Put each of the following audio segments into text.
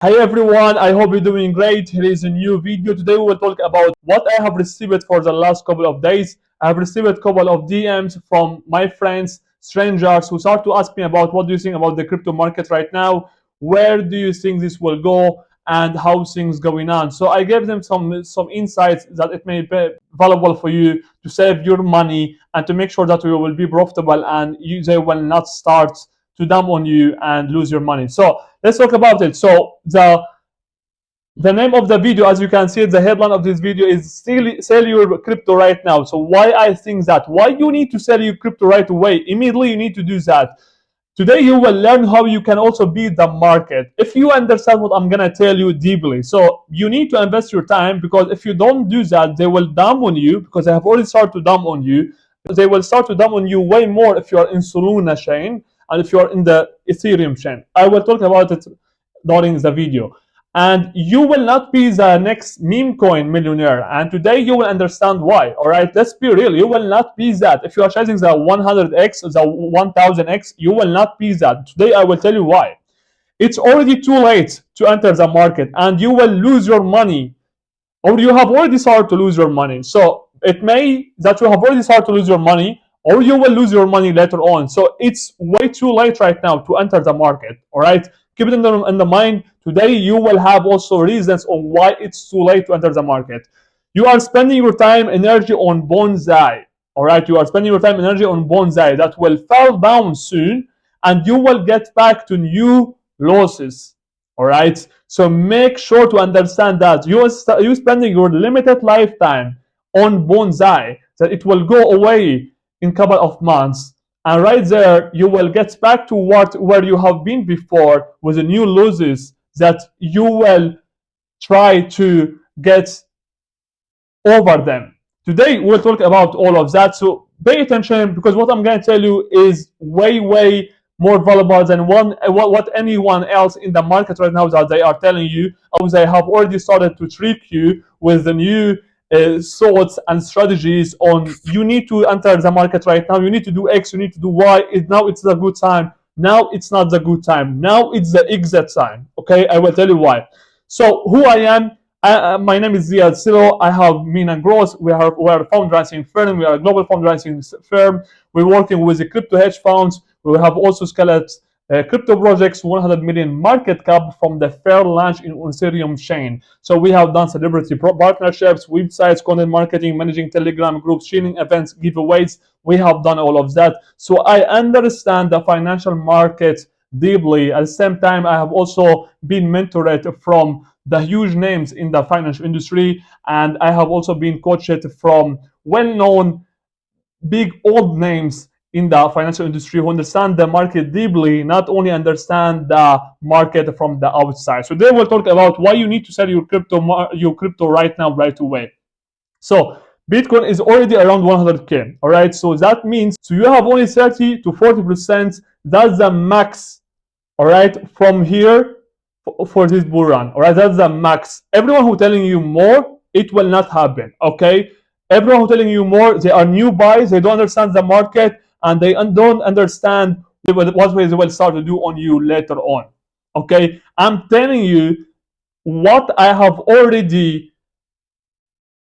Hi everyone, I hope you're doing great. Here is a new video. Today we will talk about what I have received for the last couple of days. I have received a couple of DMs from my friends, strangers who start to ask me about what do you think about the crypto market right now? Where do you think this will go? And how things going on. So I gave them some insights that it may be valuable for you to save your money and to make sure that you will be profitable and they will not start to dump on you and lose your money. So let's talk about it. So the name of the video, as you can see, the headline of this video is sell your crypto right now. So why I think that? Why you need to sell your crypto right away? Immediately you need to do that. Today you will learn how you can also beat the market if you understand what I'm gonna tell you deeply. So you need to invest your time, because if you don't do that, they will dump on you, because they have already started to dump on you. They will start to dump on you way more if you are in Soluna chain and if you are in the Ethereum chain. I will talk about it during the video. And you will not be the next meme coin millionaire. And today you will understand why. All right, let's be real. You will not be that. If you are chasing the 100x, the 1000x, you will not be that. Today I will tell you why. It's already too late to enter the market, and you will lose your money, or you have already started to lose your money. So it may that you have already started to lose your money, or you will lose your money later on. So it's way too late right now to enter the market. All right, keep it in the mind. Today you will have also reasons on why it's too late to enter the market. You are spending your time, energy on bonsai. All right, you are spending your time, energy on bonsai that will fall down soon, and you will get back to new losses. All right, so make sure to understand that you spending your limited lifetime on bonsai, that it will go away in a couple of months, and right there you will get back to where you have been before with the new losses that you will try to get over them. Today we'll talk about all of that, so pay attention, because what I'm going to tell you is way more valuable than what anyone else in the market right now that they are telling you, or they have already started to trick you with the new thoughts and strategies on you need to enter the market right now, you need to do X, you need to do Y, now it's the good time, now it's not the good time, now it's the exit time. Okay, I will tell you why. So who I am, my name is Ziad Silo. I have Mina Gross. We are a fundraising firm. We are a global fundraising firm. We're working with the crypto hedge funds. We have also scaled crypto projects, 100 million market cap from the fair launch in Ethereum chain. So we have done celebrity partnerships, websites, content marketing, managing Telegram groups, sharing events, giveaways. We have done all of that. So I understand the financial market deeply. At the same time, I have also been mentored from the huge names in the financial industry, and I have also been coached from well-known big old names in the financial industry who understand the market deeply, not only understand the market from the outside. So they will talk about why you need to sell your crypto right now, right away. So Bitcoin is already around 100k. All right, so that means so you have only 30 to 40%. That's the max. All right, from here for this bull run. All right, that's the max. Everyone who telling you more, it will not happen. Okay, everyone who telling you more, they are new buys. They don't understand the market, and they don't understand what they will start to do on you later on. Okay, I'm telling you what I have already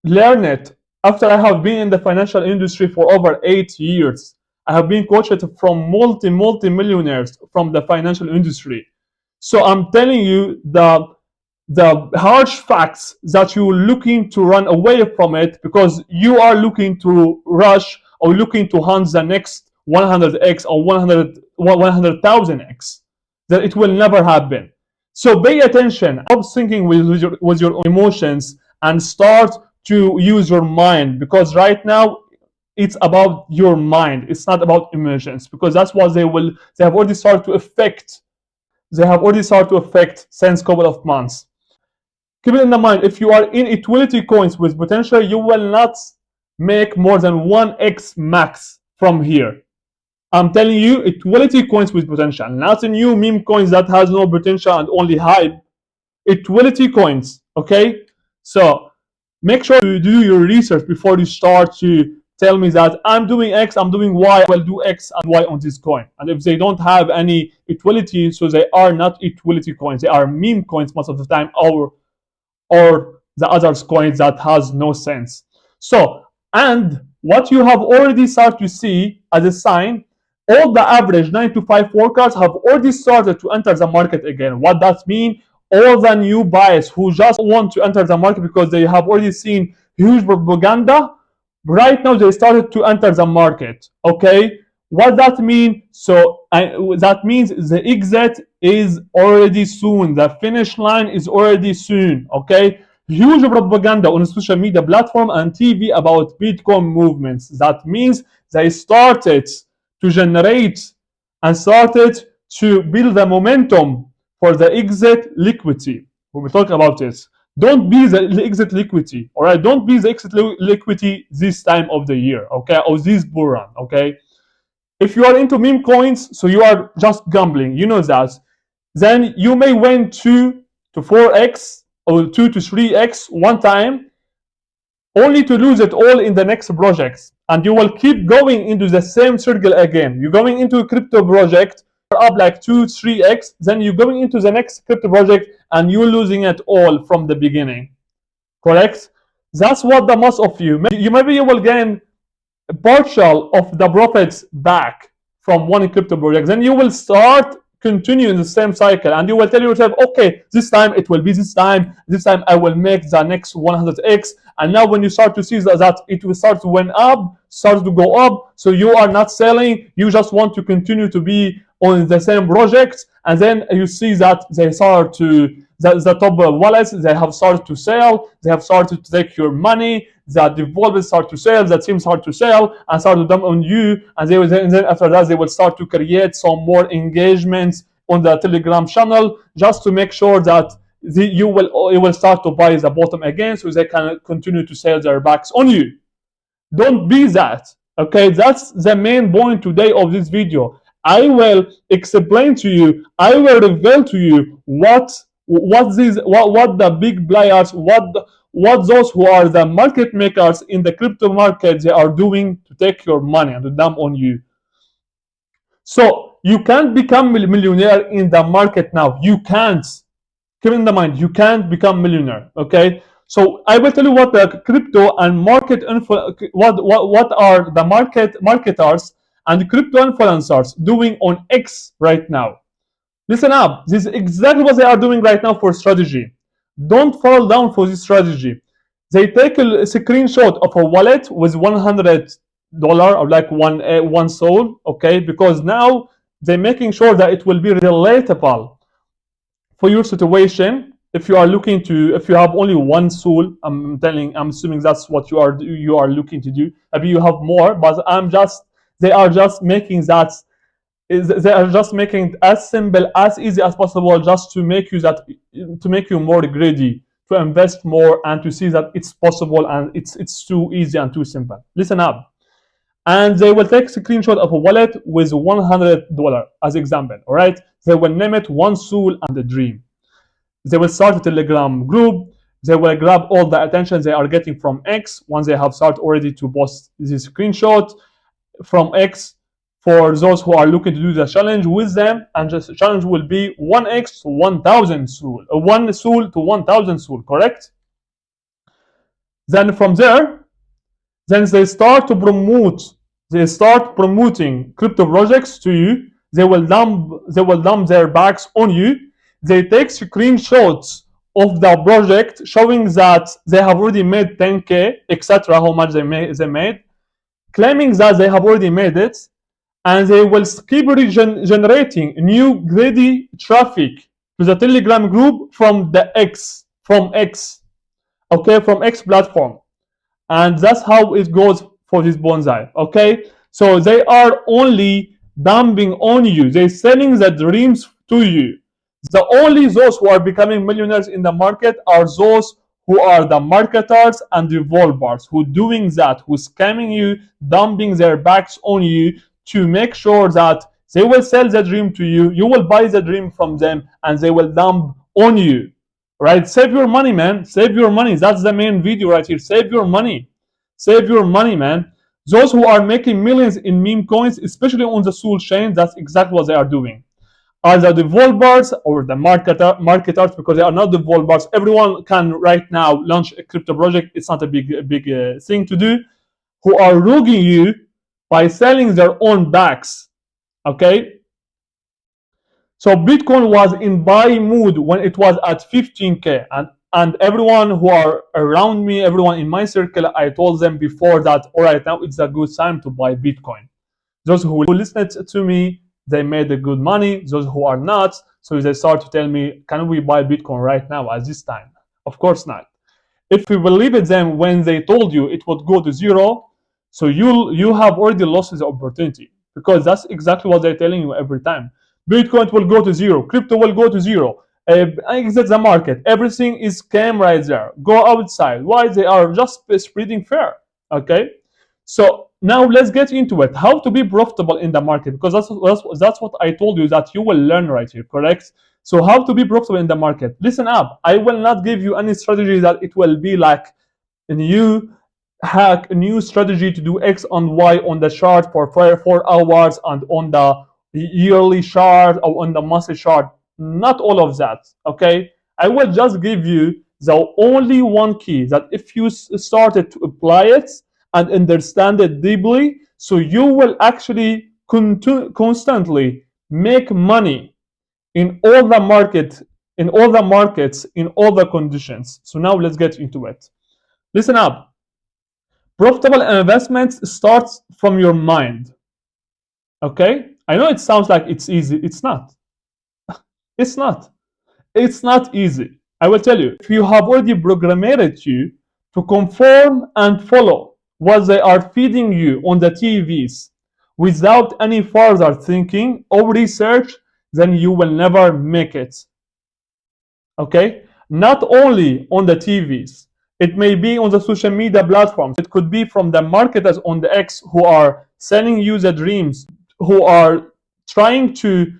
learned after I have been in the financial industry for over 8 years. I have been coached from multi millionaires from the financial industry. So I'm telling you the harsh facts that you're looking to run away from it because you are looking to rush or looking to hunt the next 100x or 100,000x, that it will never happen. So pay attention. Stop thinking with your emotions and start to use your mind, because right now it's about your mind. It's not about emotions, because that's what they have already started to affect. They have already started to affect since a couple of months. Keep it in the mind, if you are in equality coins with potential, you will not make more than 1x max from here. I'm telling you, equality coins with potential, not a new meme coins that has no potential and only hype. Equality coins, okay? So make sure you do your research before you start to tell me that I'm doing X, I'm doing Y, I will do X and Y on this coin. And if they don't have any utility, so they are not utility coins, they are meme coins most of the time, or the other coins that has no sense. So, and what you have already started to see as a sign, all the average 9 to 5 workers have already started to enter the market again. What that means? All the new buyers who just want to enter the market because they have already seen huge propaganda, right now they started to enter the market. Okay, what that mean? So that means the exit is already soon, the finish line is already soon. Okay, huge propaganda on social media platform and TV about Bitcoin movements. That means they started to generate and started to build the momentum for the exit liquidity. When we talk about this, don't be the exit liquidity, all right? Don't be the exit liquidity this time of the year, okay, or this bull run, okay? If you are into meme coins, so you are just gambling, you know that, then you may win 2 to 4x or 2 to 3x one time, only to lose it all in the next projects. And you will keep going into the same circle again. You're going into a crypto project, up like 2, 3x, then you're going into the next crypto project and you're losing it all from the beginning. Correct? That's what the most of you, maybe you will gain partial of the profits back from one crypto project. Then you will start continuing the same cycle and you will tell yourself, okay, this time it will be this time I will make the next 100x. And now when you start to see that it will start to went up, start to go up, so you are not selling, you just want to continue to be on the same project, and then you see that they start to the top wallets, they have started to sell, they have started to take your money, that developers start to sell, that teams start to sell and start to dump on you, and then after that they will start to create some more engagements on the Telegram channel just to make sure that you will start to buy the bottom again, so they can continue to sell their backs on you. Don't be that. Okay, that's the main point today of this video. I will explain to you, I will reveal to you what the big players, what those who are the market makers in the crypto market, they are doing to take your money and to dump on you. So you can't become a millionaire in the market now. You can't. Keep in mind, you can't become millionaire. Okay. So I will tell you what the crypto and market what are the marketers and crypto influencers doing on X right now. Listen up. This is exactly what they are doing right now for strategy. Don't fall down for this strategy. They take a screenshot of a wallet with $100 or like one soul, okay? Because now they're making sure that it will be relatable for your situation. If you are looking to, if you have only one soul, I'm assuming that's what you are looking to do. Maybe you have more, but they are just making that. They are just making it as simple, as easy as possible, just to make you more greedy, to invest more, and to see that it's possible and it's too easy and too simple. Listen up. And they will take a screenshot of a wallet with $100 as example. All right. They will name it One Soul and a Dream. They will start a Telegram group. They will grab all the attention they are getting from X once they have started already to post this screenshot from X for those who are looking to do the challenge with them. And the challenge will be 1x to 1000 soul, 1 soul to 1000 soul, correct? Then from there, then they start promoting crypto projects to you. They will dump their backs on you. They take screenshots of the project showing that they have already made 10k, etc., how much they made, claiming that they have already made it, and they will keep generating new greedy traffic to the Telegram group from X, okay, from X platform. And that's how it goes for this bonsai, okay? So they are only dumping on you. They're selling the dreams to you. Only those who are becoming millionaires in the market are those who are the marketers and developers who doing that, who scamming you, dumping their backs on you to make sure that they will sell the dream to you, you will buy the dream from them, and they will dump on you. Right? Save your money, man. Save your money. That's the main video right here. Save your money. Save your money, man. Those who are making millions in meme coins, especially on the Soul chain, that's exactly what they are doing. Are the developers or the marketers? Because they are not developers. Everyone can right now launch a crypto project. It's not a big thing to do. Who are roguing you by selling their own backs. Okay, so Bitcoin was in buy mood when it was at 15k, and everyone who are around me, everyone in my circle, I told them before that, all right, now it's a good time to buy Bitcoin. Those who listened to me, they made a good money. Those who are not, so they start to tell me, can we buy Bitcoin right now at this time? Of course not. If you believed them when they told you it would go to zero, so you have already lost the opportunity, because that's exactly what they're telling you every time. Bitcoin will go to zero, crypto will go to zero. Exit the market. Everything is scam right there. Go outside. Why? They are just spreading fear. Okay, so now let's get into it. How to be profitable in the market, because that's what I told you that you will learn right here, correct? So how to be profitable in the market? Listen up. I will not give you any strategy that it will be like a new hack, a new strategy to do X and Y on the chart for 4 hours and on the yearly chart or on the monthly chart. Not all of that. Okay. I will just give you the only one key that if you started to apply it and understand it deeply, so you will actually constantly make money in all the market, in all the markets, in all the conditions. So now let's get into it. Listen up. Profitable investments starts from your mind. Okay? I know it sounds like it's easy. It's not. It's not. It's not easy. I will tell you. If you have already programmed you to conform and follow what they are feeding you on the TVs without any further thinking or research, then you will never make it. Okay, not only on the TVs, it may be on the social media platforms, it could be from the marketers on the X who are selling you the dreams, who are trying to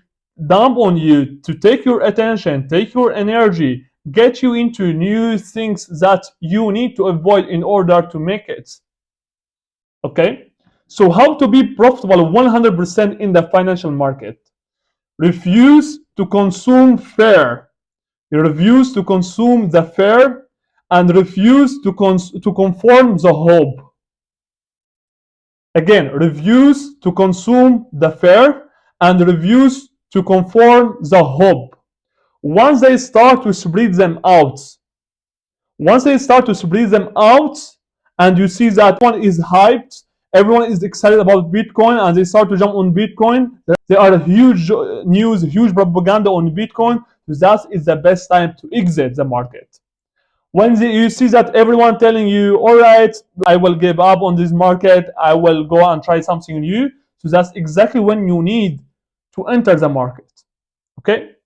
dump on you to take your attention, take your energy, get you into new things that you need to avoid in order to make it. Okay, so how to be profitable 100% in the financial market? Refuse to consume fear. He refused to consume the fair and refused to conform the hope. Again, refuse to consume the fair and refuse to conform the hope. Once they start to spread them out, once they start to spread them out, and you see that everyone is hyped, everyone is excited about Bitcoin, and they start to jump on Bitcoin, there are huge news, huge propaganda on Bitcoin. So that is the best time to exit the market. When you see that everyone telling you, all right, I will give up on this market, I will go and try something new. So that's exactly when you need to enter the market. Okay.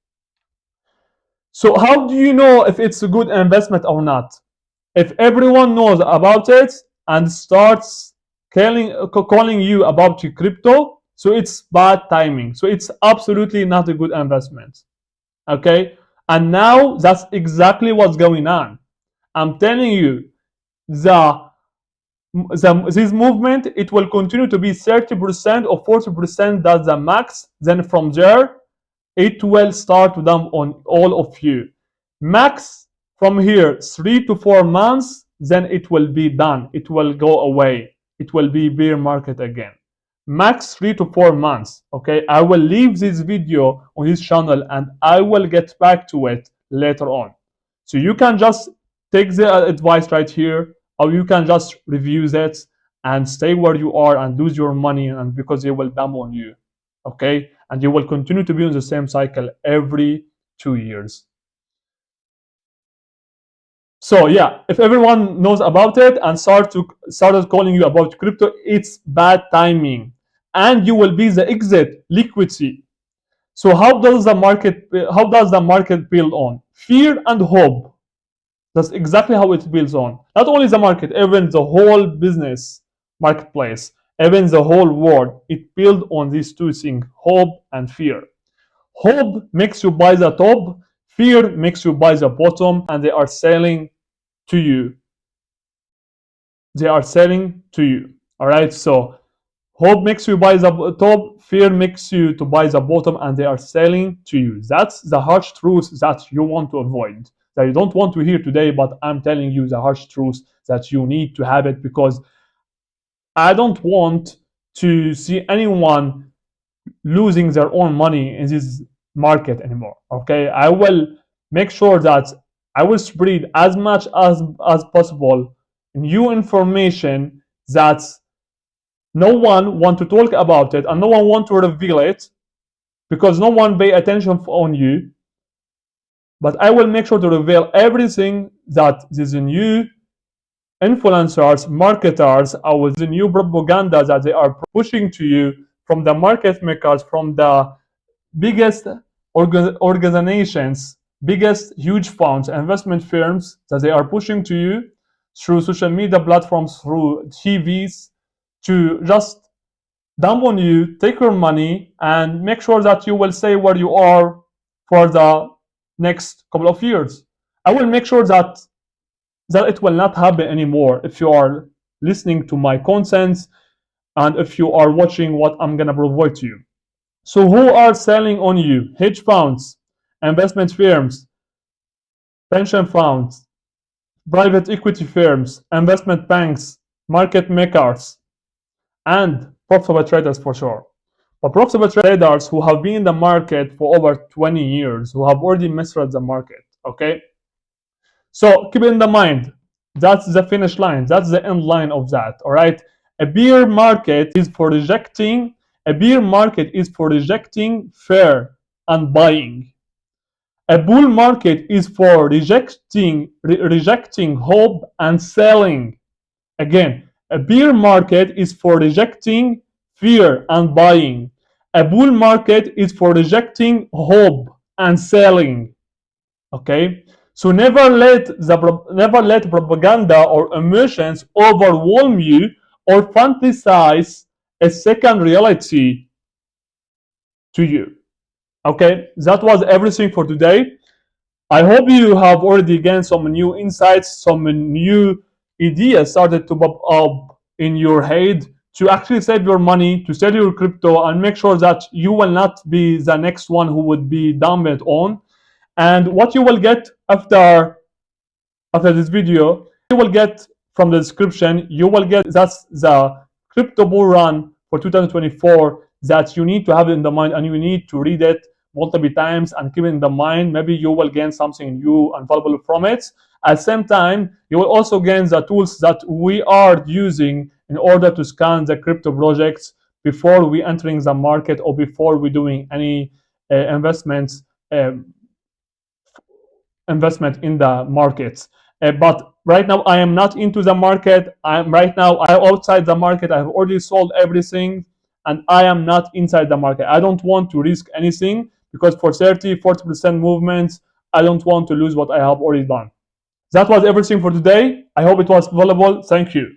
So how do you know if it's a good investment or not? If everyone knows about it and starts calling you about your crypto, so it's bad timing. So it's absolutely not a good investment. Okay. And now that's exactly what's going on. I'm telling you, this movement, it will continue to be 30% or 40%. That's the max. Then from there, it will start to dump on all of you. Max from here 3 to 4 months, then it will be done. It will go away. It will be bear market again. Max 3 to 4 months. Okay, I will leave this video on this channel and I will get back to it later on. So you can just take the advice right here, or you can just review that and stay where you are and lose your money, and because they will dump on you. Okay, and you will continue to be on the same cycle every 2 years. So yeah, if everyone knows about it and started calling you about crypto, it's bad timing, and you will be the exit liquidity. So how does the market build on? Fear and hope. That's exactly how it builds on. Not only the market, even the whole business marketplace, even the whole world, it builds on these two things, hope and fear. Hope makes you buy the top, fear makes you buy the bottom, and they are selling to you. They are selling to you. All right, so hope makes you buy the top, fear makes you to buy the bottom, and they are selling to you. That's the harsh truth that you want to avoid, that you don't want to hear today, but I'm telling you the harsh truth that you need to have it, because I don't want to see anyone losing their own money in this market anymore. Okay, I will make sure that I will spread as much as possible new information that no one want to talk about it and no one want to reveal it, because no one pay attention on you. But I will make sure to reveal everything that these new influencers, marketers, or the new propaganda that they are pushing to you from the market makers, from the biggest organizations, biggest huge funds, investment firms, that they are pushing to you through social media platforms, through TVs, to just dump on you, take your money, and make sure that you will stay where you are for the next couple of years. I will make sure that it will not happen anymore if you are listening to my contents and if you are watching what I'm gonna provide to you. So who are selling on you? Hedge funds, investment firms, pension funds, private equity firms, investment banks, market makers, and profitable traders for sure. But profitable traders who have been in the market for over 20 years, who have already mastered the market, okay? So keep in the mind, that's the finish line, that's the end line of that, all right? A bear market is for rejecting, a bear market is for rejecting fear and buying. A bull market is for rejecting hope and selling. Again, a bear market is for rejecting fear and buying. A bull market is for rejecting hope and selling. Okay? So never let propaganda or emotions overwhelm you or fantasize a second reality to you. Okay? That was everything for today. I hope you have already gained some new insights, some new ideas started to pop up in your head to actually save your money, to sell your crypto, and make sure that you will not be the next one who would be dumped on. And what you will get after this video, you will get from the description, you will get that's the crypto bull run for 2024 that you need to have in the mind, and you need to read it multiple times and keep it in the mind. Maybe you will gain something new and valuable from it. At the same time, you will also gain the tools that we are using in order to scan the crypto projects before we entering the market or before we doing any investments um, investment in the markets. But right now, I am not into the market. I'm right now I'm outside the market. I have already sold everything, and I am not inside the market. I don't want to risk anything because for 30-40% movements, I don't want to lose what I have already done. That was everything for today. I hope it was valuable. Thank you.